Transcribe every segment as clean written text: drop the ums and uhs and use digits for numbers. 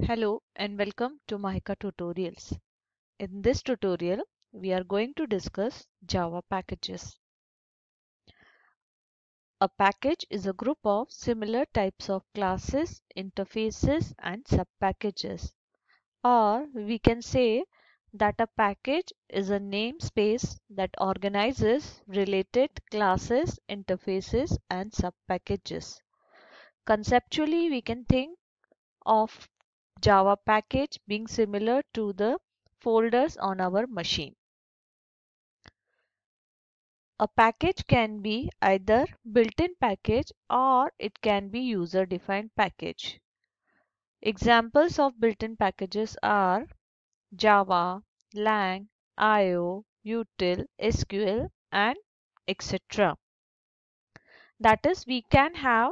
Hello and welcome to Mahika Tutorials. In this tutorial, we are going to discuss Java packages. A package is a group of similar types of classes, interfaces, and subpackages. Or we can say that a package is a namespace that organizes related classes, interfaces, and subpackages. Conceptually, we can think of Java package being similar to the folders on our machine. A package can be either built-in package or it can be user-defined package. Examples of built-in packages are Java, Lang, IO, Util, SQL, and etc. That is, we can have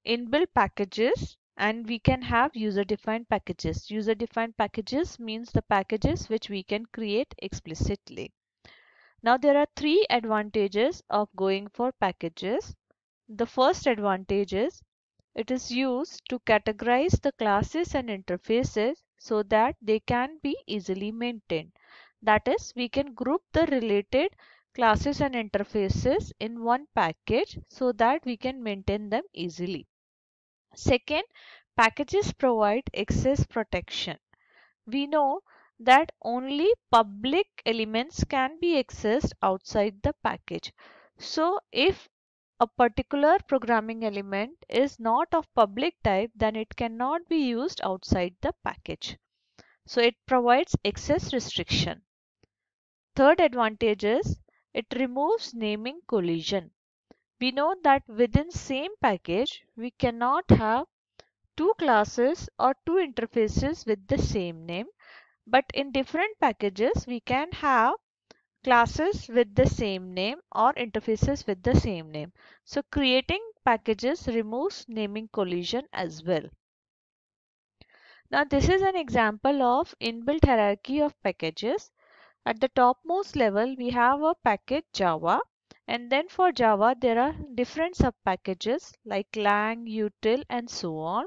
inbuilt packages and we can have user-defined packages. User-defined packages means the packages which we can create explicitly. Now there are three advantages of going for packages. The first advantage is it is used to categorize the classes and interfaces so that they can be easily maintained. That is, we can group the related classes and interfaces in one package so that we can maintain them easily. Second, packages provide access protection. We know that only public elements can be accessed outside the package. So if a particular programming element is not of public type, then it cannot be used outside the package. So it provides access restriction. Third advantage is it removes naming collision. We know that within same package we cannot have two classes or two interfaces with the same name, but in different packages we can have classes with the same name or interfaces with the same name. So creating packages removes naming collision as well. Now this is an example of inbuilt hierarchy of packages. At the topmost level we have a package Java, and then for Java there are different sub packages like Lang, Util, and so on.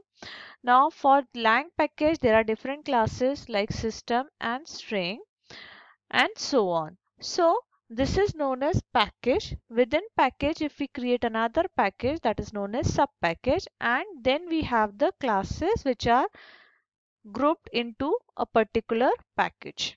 Now for Lang package there are different classes like system and string and so on. So this is known as package. Within package, if we create another package, that is known as sub package, and then we have the classes which are grouped into a particular package.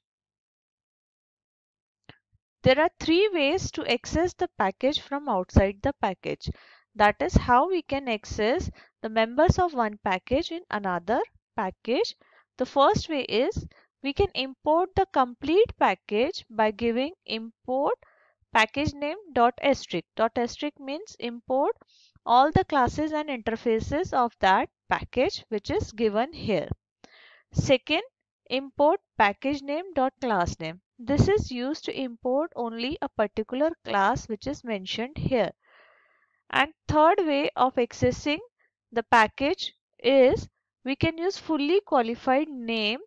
There are three ways to access the package from outside the package. That is how we can access the members of one package in another package. The first way is we can import the complete package by giving import package name dot asterisk. Dot asterisk means import all the classes and interfaces of that package which is given here. Second, import package name dot class name. This is used to import only a particular class which is mentioned here. And third way of accessing the package is we can use fully qualified name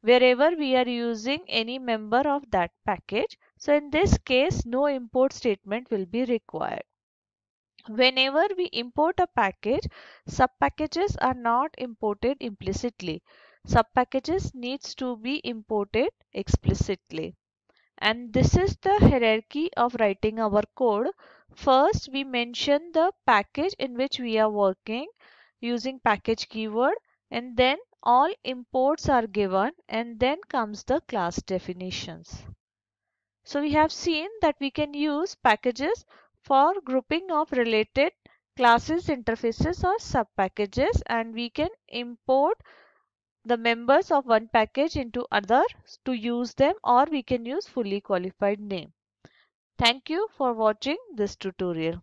wherever we are using any member of that package. So in this case, no import statement will be required. Whenever we import a package, subpackages are not imported implicitly. Subpackages needs to be imported explicitly. And this is the hierarchy of writing our code. First, we mention the package in which we are working using package keyword, and then all imports are given, and then comes the class definitions. So we have seen that we can use packages for grouping of related classes, interfaces, or subpackages, and we can import the members of one package into other to use them, or we can use fully qualified name. Thank you for watching this tutorial.